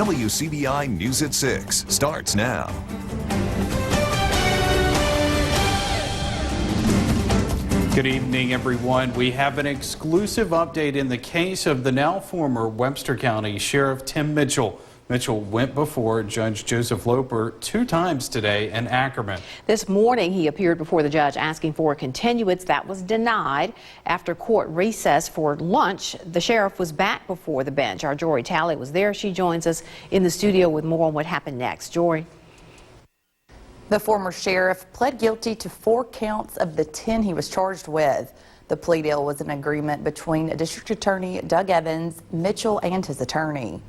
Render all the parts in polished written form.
WCBI News at 6 starts now. Good evening, everyone. We have an exclusive update in the case of the now former Webster County Sheriff Tim Mitchell. Mitchell went before Judge Joseph Loper 2 times today in Ackerman. This morning, he appeared before the judge asking for a continuance that was denied. After court recess for lunch, the sheriff was back before the bench. Our Jory Talley was there. She joins us in the studio with more on what happened next. Jory. The former sheriff pled guilty to 4 counts of the 10 he was charged with. The plea deal was an agreement between District Attorney Doug Evans, Mitchell, and his attorney.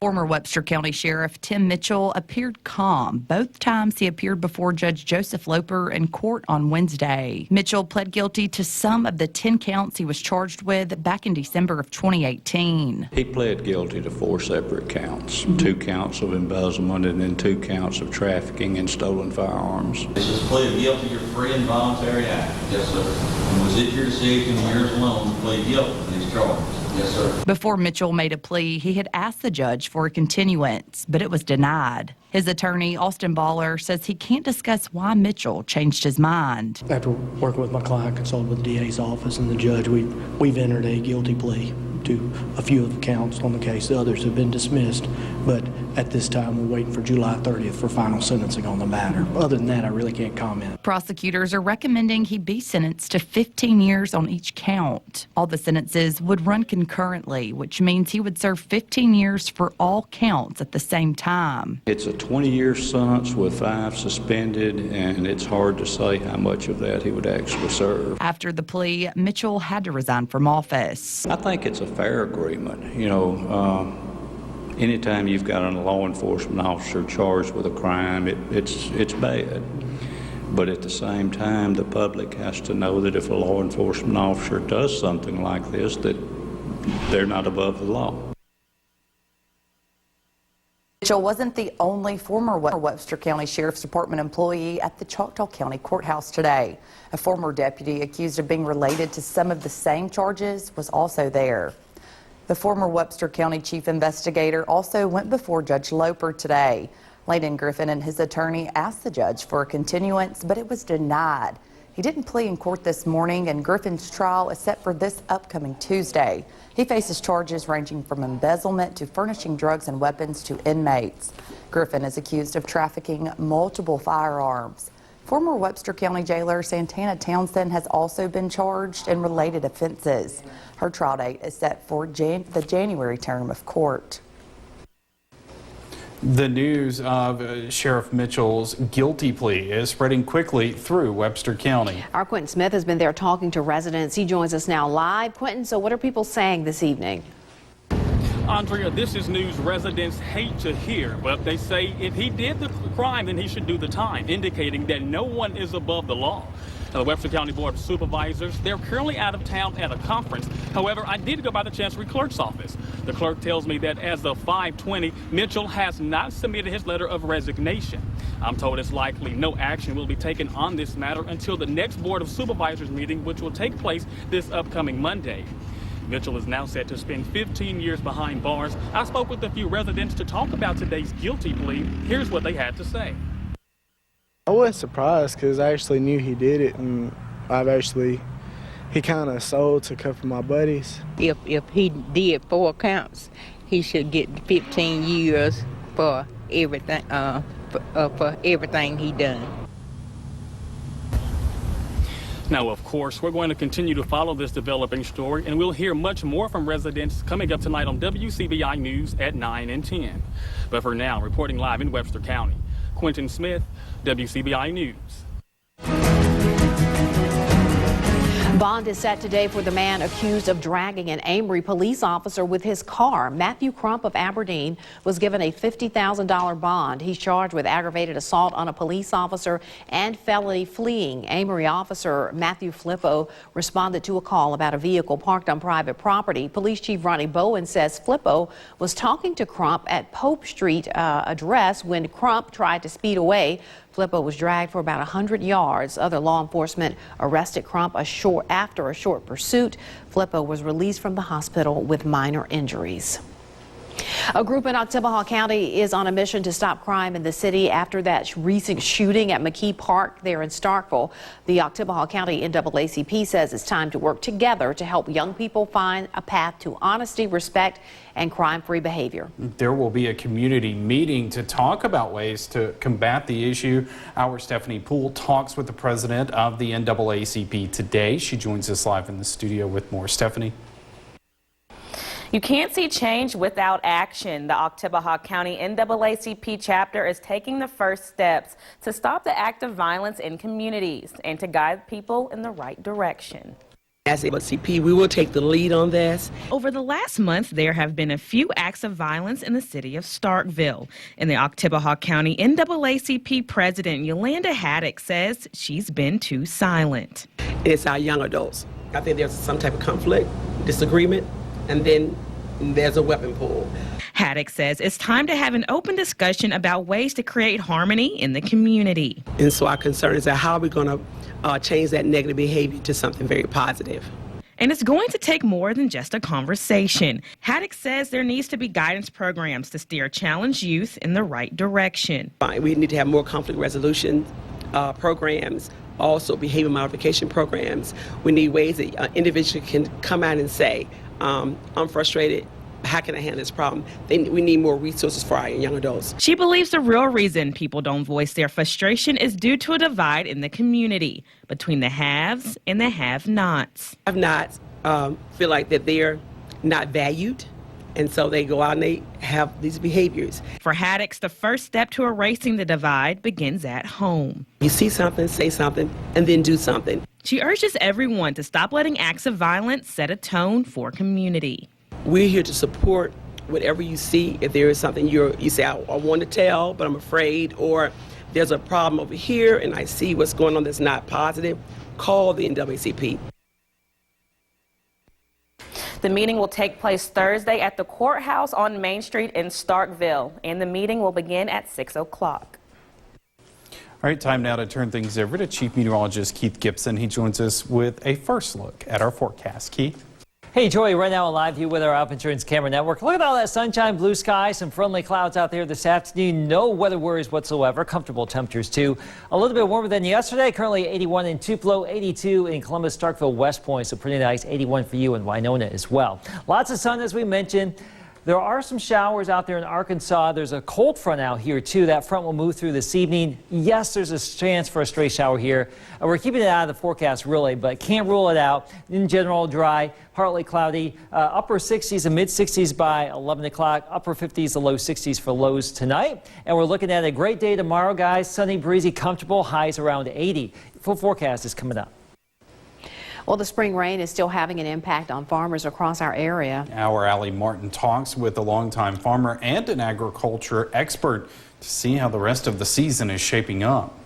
Former Webster County Sheriff Tim Mitchell appeared calm both times he appeared before Judge Joseph Loper in court on Wednesday. Mitchell pled guilty to some of the 10 counts he was charged with back in December of 2018. He pled guilty to 4 separate counts, 2 counts of embezzlement and then 2 counts of trafficking and stolen firearms. This is plead guilty to free and voluntary act. Yes, sir. And was it your decision, yours alone, to plead guilty to these charges? Yes, sir. Before Mitchell made a plea, he had asked the judge for a continuance, but it was denied. His attorney, Austin Baller, says he can't discuss why Mitchell changed his mind. After working with my client, consulted with the DA's office and the judge, we've entered a guilty plea to a few of the counts on the case. The others have been dismissed, but at this time we're waiting for July 30th for final sentencing on the matter. Other than that, I really can't comment. Prosecutors are recommending he be sentenced to 15 years on each count. All the sentences would run concurrently, which means he would serve 15 years for all counts at the same time. It's a 20-year sentence with 5 suspended, and it's hard to say how much of that he would actually serve. After the plea, Mitchell had to resign from office. I think it's a fair agreement. You know, anytime you've got a law enforcement officer charged with a crime, it's bad. But at the same time, the public has to know that if a law enforcement officer does something like this, that they're not above the law. Mitchell wasn't the only former Webster County Sheriff's Department employee at the Choctaw County Courthouse today. A former deputy accused of being related to some of the same charges was also there. The former Webster County Chief Investigator also went before Judge Loper today. Landon Griffin and his attorney asked the judge for a continuance, but it was denied. He didn't plea in court this morning, and Griffin's trial is set for this upcoming Tuesday. He faces charges ranging from embezzlement to furnishing drugs and weapons to inmates. Griffin is accused of trafficking multiple firearms. Former Webster County jailer Santana Townsend has also been charged in related offenses. Her trial date is set for the January term of court. The news of Sheriff Mitchell's guilty plea is spreading quickly through Webster County. Our Quentin Smith has been there talking to residents. He joins us now live. Quentin, so what are people saying this evening? Andrea, this is news residents hate to hear, but they say if he did the crime, then he should do the time, indicating that no one is above the law. Now, the Webster County Board of Supervisors, they're currently out of town at a conference. However, I did go by the Chancery Clerk's office. The clerk tells me that as of 5:20, Mitchell has not submitted his letter of resignation. I'm told it's likely no action will be taken on this matter until the next Board of Supervisors meeting, which will take place this upcoming Monday. Mitchell is now set to spend 15 years behind bars. I spoke with a few residents to talk about today's guilty plea. Here's what they had to say. I was surprised because I actually knew he did it, and he kind of sold to a couple of my buddies. If he did 4 counts, he should get 15 years for everything, for everything he done. Now, of course, we're going to continue to follow this developing story, and we'll hear much more from residents coming up tonight on WCBI News at 9 and 10. But for now, reporting live in Webster County, Quentin Smith, WCBI News. Bond is set today for the man accused of dragging an Amory police officer with his car. Matthew Crump of Aberdeen was given a $50,000 bond. He's charged with aggravated assault on a police officer and felony fleeing. Amory officer Matthew Flippo responded to a call about a vehicle parked on private property. Police Chief Ronnie Bowen says Flippo was talking to Crump at Pope Street address when Crump tried to speed away. Flippo was dragged for about 100 yards. Other law enforcement arrested Crump after a short pursuit. Flippo was released from the hospital with minor injuries. A group in Oktibbeha County is on a mission to stop crime in the city after that recent shooting at McKee Park there in Starkville. The Oktibbeha County NAACP says it's time to work together to help young people find a path to honesty, respect, and crime-free behavior. There will be a community meeting to talk about ways to combat the issue. Our Stephanie Poole talks with the president of the NAACP today. She joins us live in the studio with more. Stephanie. You can't see change without action. The Oktibbeha County NAACP chapter is taking the first steps to stop the act of violence in communities and to guide people in the right direction. As NAACP, we will take the lead on this. Over the last month, there have been a few acts of violence in the city of Starkville. In the Oktibbeha County NAACP president Yolanda Haddock says she's been too silent. It's our young adults. I think there's some type of conflict, disagreement, and then there's a weapon pull. Haddock says it's time to have an open discussion about ways to create harmony in the community. And so our concern is that how are we going to change that negative behavior to something very positive. And it's going to take more than just a conversation. Haddock says there needs to be guidance programs to steer challenged youth in the right direction. We need to have more conflict resolution programs, also behavior modification programs. We need ways that individuals can come out and say, I'm frustrated. How can I handle this problem? We need more resources for our young adults. She believes the real reason people don't voice their frustration is due to a divide in the community between the haves and the have-nots. Have-nots feel like that they're not valued, and so they go out and they have these behaviors. For Haddock, the first step to erasing the divide begins at home. You see something, say something, and then do something. She urges everyone to stop letting acts of violence set a tone for community. We're here to support whatever you see. If there is something you say, I want to tell, but I'm afraid, or there's a problem over here and I see what's going on that's not positive, call the NAACP. The meeting will take place Thursday at the courthouse on Main Street in Starkville, and the meeting will begin at 6 o'clock. All right, time now to turn things over to Chief Meteorologist Keith Gibson. He joins us with a first look at our forecast. Keith? Hey, Joey, right now a live view with our Alp Insurance Camera Network. Look at all that sunshine, blue sky, some friendly clouds out there this afternoon. No weather worries whatsoever. Comfortable temperatures, too. A little bit warmer than yesterday. Currently 81 in Tupelo, 82 in Columbus, Starkville, West Point. So pretty nice. 81 for you in Winona as well. Lots of sun, as we mentioned. There are some showers out there in Arkansas. There's a cold front out here, too. That front will move through this evening. Yes, there's a chance for a stray shower here. We're keeping it out of the forecast, really, but can't rule it out. In general, dry, partly cloudy, upper 60s and mid-60s by 11 o'clock, upper 50s to low 60s for lows tonight. And we're looking at a great day tomorrow, guys. Sunny, breezy, comfortable, highs around 80. Full forecast is coming up. Well, the spring rain is still having an impact on farmers across our area. Our Allie Martin talks with a longtime farmer and an agriculture expert to see how the rest of the season is shaping up.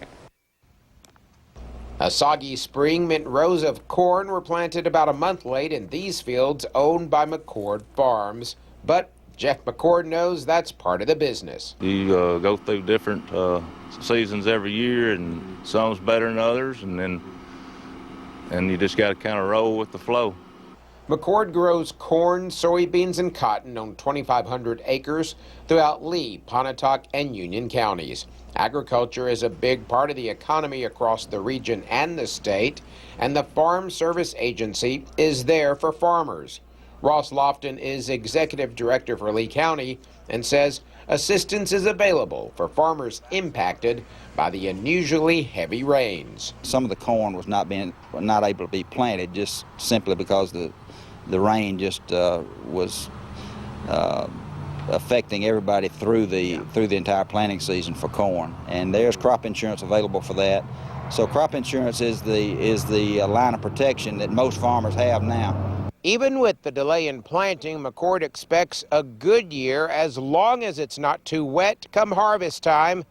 A soggy spring meant rows of corn were planted about a month late in these fields owned by McCord Farms. But Jeff McCord knows that's part of the business. You go through different seasons every year, and some's better than others, and you just got to kind of roll with the flow. McCord grows corn, soybeans, and cotton on 2,500 acres throughout Lee, Pontotoc, and Union counties. Agriculture is a big part of the economy across the region and the state, and the Farm Service Agency is there for farmers. Ross Lofton is executive director for Lee County and says assistance is available for farmers impacted by the unusually heavy rains. Some of the corn was not able to be planted just simply because the rain just was affecting everybody through the entire planting season for corn. And there's crop insurance available for that. So crop insurance is the line of protection that most farmers have now. Even with the delay in planting, McCord expects a good year as long as it's not too wet come harvest time.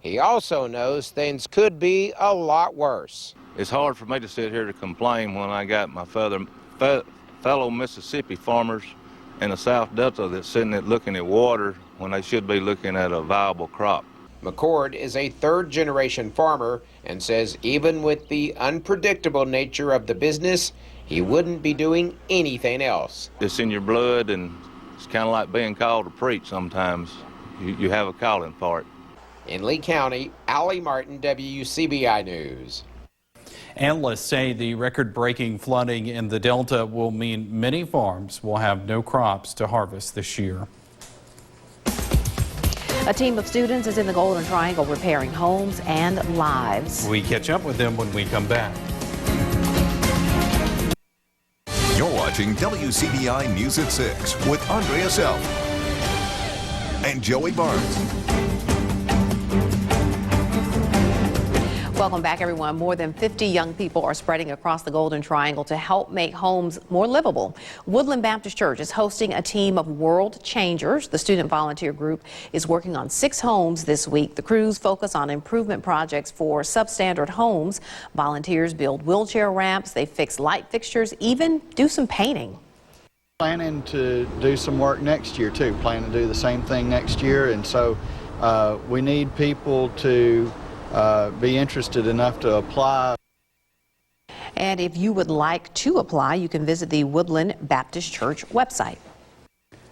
He also knows things could be a lot worse. It's hard for me to sit here to complain when I got my fellow Mississippi farmers in the South Delta that's sitting there looking at water when they should be looking at a viable crop. McCord is a third-generation farmer and says even with the unpredictable nature of the business, he wouldn't be doing anything else. It's in your blood, and kind of like being called to preach sometimes. You have a calling for it. In Lee County, Allie Martin, WCBI News. Analysts say the record-breaking flooding in the Delta will mean many farms will have no crops to harvest this year. A team of students is in the Golden Triangle repairing homes and lives. We catch up with them when we come back. You're watching WCBI News at 6 with Andrea Self and Joey Barnes. Welcome back, everyone. More than 50 young people are spreading across the Golden Triangle to help make homes more livable. Woodland Baptist Church is hosting a team of world changers. The student volunteer group is working on 6 homes this week. The crews focus on improvement projects for substandard homes. Volunteers build wheelchair ramps, they fix light fixtures, even do some painting. Planning to do some work next year too, planning to do the same thing next year, and so we need people to be interested enough to apply. And if you would like to apply, you can visit the Woodland Baptist Church website.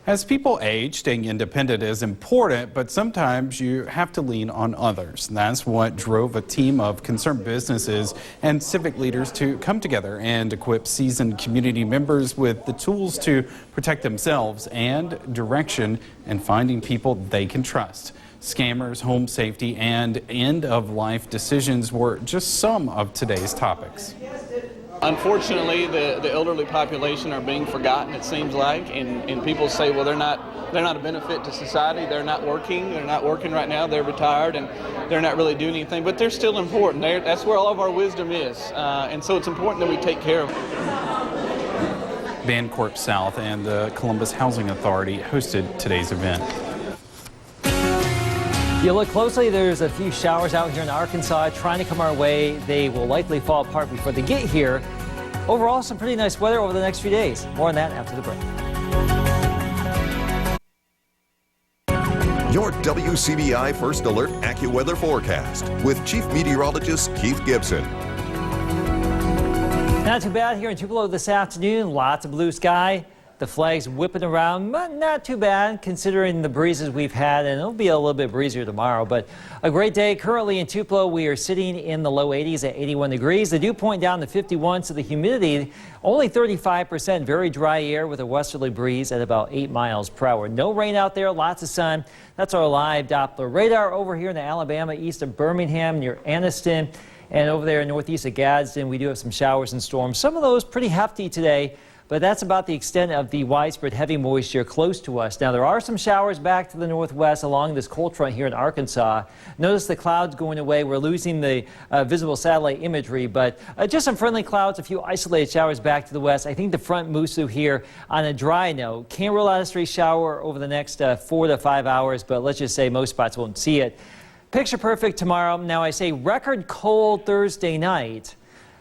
As people age, staying independent is important, but sometimes you have to lean on others. And that's what drove a team of concerned businesses and civic leaders to come together and equip seasoned community members with the tools to protect themselves and direction in finding people they can trust. Scammers, home safety, and end-of-life decisions were just some of today's topics. Unfortunately, the elderly population are being forgotten, it seems like, and people say, well, they're not a benefit to society, they're not working right now, they're retired, and they're not really doing anything, but they're still important. That's where all of our wisdom is, and so it's important that we take care of them. Bancorp South and the Columbus Housing Authority hosted today's event. If you look closely, there's a few showers out here in Arkansas trying to come our way. They will likely fall apart before they get here. Overall, some pretty nice weather over the next few days. More on that after the break. Your WCBI First Alert AccuWeather forecast with Chief Meteorologist Keith Gibson. Not too bad here in Tupelo this afternoon. Lots of blue sky. The flags whipping around, but not too bad considering the breezes we've had, and it'll be a little bit breezier tomorrow. But a great day. Currently in Tupelo, we are sitting in the low 80s at 81 degrees. The dew point down to 51, so the humidity only 35%. Very dry air with a westerly breeze at about 8 miles per hour. No rain out there, lots of sun. That's our live Doppler radar over here in Alabama, east of Birmingham near Anniston, and over there northeast of Gadsden. We do have some showers and storms. Some of those pretty hefty today. But that's about the extent of the widespread heavy moisture close to us. Now, there are some showers back to the northwest along this cold front here in Arkansas. Notice the clouds going away. We're losing the visible satellite imagery, but just some friendly clouds, a few isolated showers back to the west. I think the front moves through here on a dry note. Can't rule out a stray shower over the next 4 to 5 hours, but let's just say most spots won't see it. Picture perfect tomorrow. Now, I say record cold Thursday night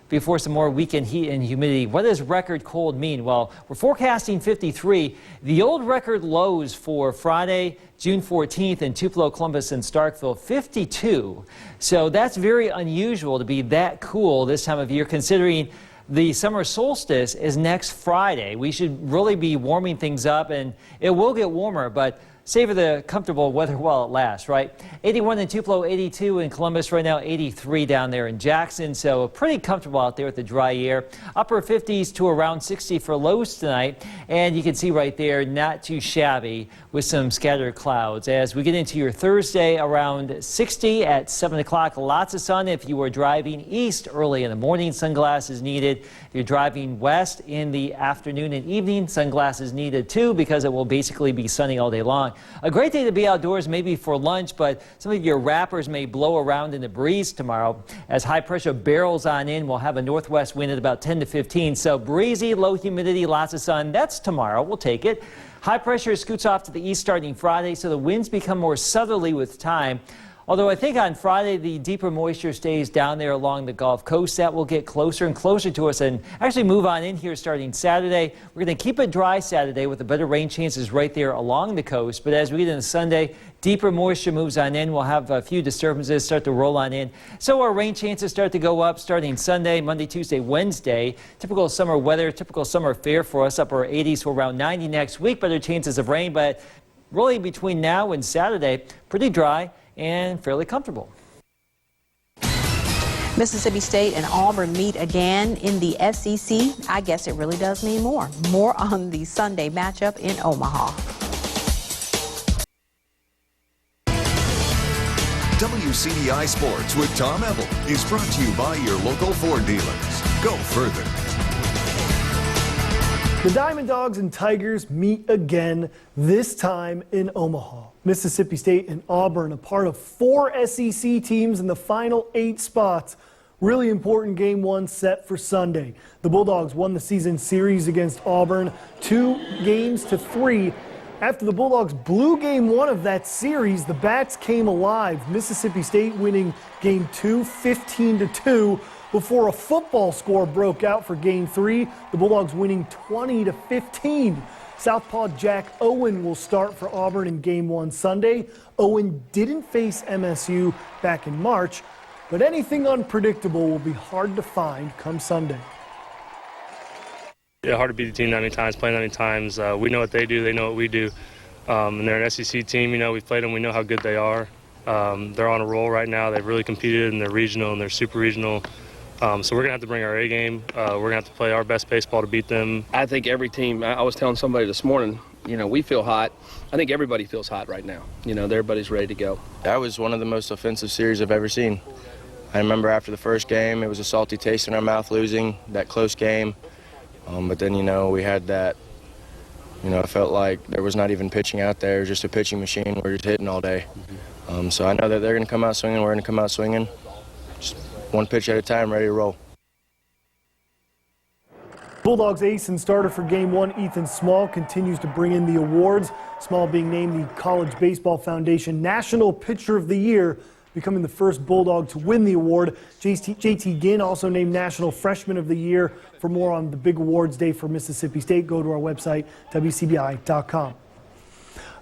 before some more weekend heat and humidity. What does record cold mean? Well, we're forecasting 53. The old record lows for Friday, June 14th in Tupelo, Columbus, and Starkville, 52. So that's very unusual to be that cool this time of year, considering the summer solstice is next Friday. We should really be warming things up, and it will get warmer, but savor the comfortable weather while it lasts, right? 81 in Tupelo, 82 in Columbus right now, 83 down there in Jackson. So pretty comfortable out there with the dry air. Upper 50s to around 60 for lows tonight. And you can see right there, not too shabby with some scattered clouds. As we get into your Thursday, around 60 at 7 o'clock. Lots of sun if you are driving east early in the morning. Sunglasses needed. If you're driving west in the afternoon and evening, sunglasses needed too, because it will basically be sunny all day long. A great day to be outdoors, maybe for lunch, but some of your wrappers may blow around in the breeze tomorrow. As high pressure barrels on in, we'll have a northwest wind at about 10 to 15. So breezy, low humidity, lots of sun. That's tomorrow. We'll take it. High pressure scoots off to the east starting Friday, so the winds become more southerly with time. Although I think on Friday, the deeper moisture stays down there along the Gulf Coast. That will get closer and closer to us and actually move on in here starting Saturday. We're going to keep it dry Saturday with the better rain chances right there along the coast. But as we get into Sunday, deeper moisture moves on in. We'll have a few disturbances start to roll on in. So our rain chances start to go up starting Sunday, Monday, Tuesday, Wednesday. Typical summer weather, typical summer fare for us, upper 80s to around 90 next week. Better chances of rain, but really between now and Saturday, pretty dry and fairly comfortable. Mississippi State and Auburn meet again in the SEC. I guess it really does mean more. More on the Sunday matchup in Omaha. WCBI Sports with Tom Ebel is brought to you by your local Ford dealers. Go further. The Diamond Dogs and Tigers meet again, this time in Omaha. Mississippi State and Auburn, a part of 4 SEC teams in the final 8 spots. Really important game 1 set for Sunday. The Bulldogs won the season series against Auburn 2-3. After the Bulldogs blew game 1 of that series, the Bats came alive. Mississippi State winning game 2, 15-2. Before a football score broke out for game 3, the Bulldogs winning 20-15. Southpaw Jack Owen will start for Auburn in game 1 Sunday. Owen didn't face MSU back in March, but anything unpredictable will be hard to find come Sunday. Yeah, hard to beat the team 90 times, play 90 times. We know what they do, they know what we do. And they're an SEC team, you know, we've played them, we know how good they are. They're on a roll right now. They've really competed in their regional and their super regional. So we're going to have to bring our A game. We're going to have to play our best baseball to beat them. I think every team, I was telling somebody this morning, you know, we feel hot. I think everybody feels hot right now. You know, everybody's ready to go. That was one of the most offensive series I've ever seen. I remember after the first game, it was a salty taste in our mouth losing that close game. But then, you know, we had that, you know, it felt like there was not even pitching out there, just a pitching machine. We're just hitting all day. So I know that they're going to come out swinging, we're going to come out swinging. Just one pitch at a time, ready to roll. Bulldogs ace and starter for game 1, Ethan Small, continues to bring in the awards. Small being named the College Baseball Foundation National Pitcher of the Year, becoming the first Bulldog to win the award. JT Ginn also named National Freshman of the Year. For more on the big awards day for Mississippi State, go to our website, WCBI.com.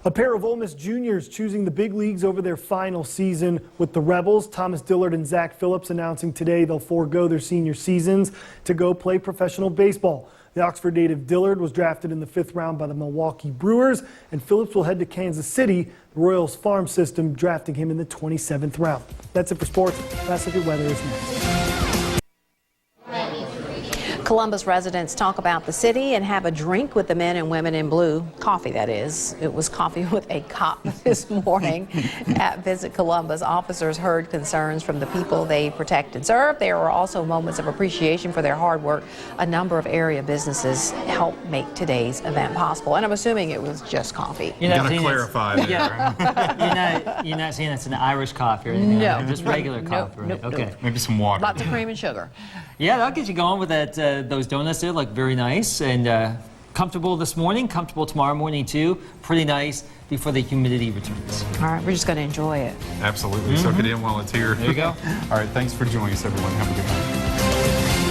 A pair of Ole Miss juniors choosing the big leagues over their final season with the Rebels. Thomas Dillard and Zach Phillips announcing today they'll forego their senior seasons to go play professional baseball. The Oxford native Dillard was drafted in the 5th round by the Milwaukee Brewers, and Phillips will head to Kansas City, the Royals farm system, drafting him in the 27th round. That's it for sports. Fast Look at Weather is next. Columbus residents talk about the city and have a drink with the men and women in blue. Coffee, that is. It was coffee with a cop this morning at Visit Columbus. Officers heard concerns from the people they protect and serve. There were also moments of appreciation for their hard work. A number of area businesses helped make today's event possible. And I'm assuming it was just coffee. You're not clarify there. Yeah. you're not saying it's an Irish coffee or anything? No. Like just regular coffee, right? Nope. Okay. Maybe some water. Lots of cream and sugar. Yeah, that'll get you going with that. Those donuts there look very nice and comfortable this morning, comfortable tomorrow morning too. Pretty nice before the humidity returns. All right, we're just going to enjoy it. Absolutely. Soak it in while it's here. There you go. All right, thanks for joining us, everyone. Have a good night.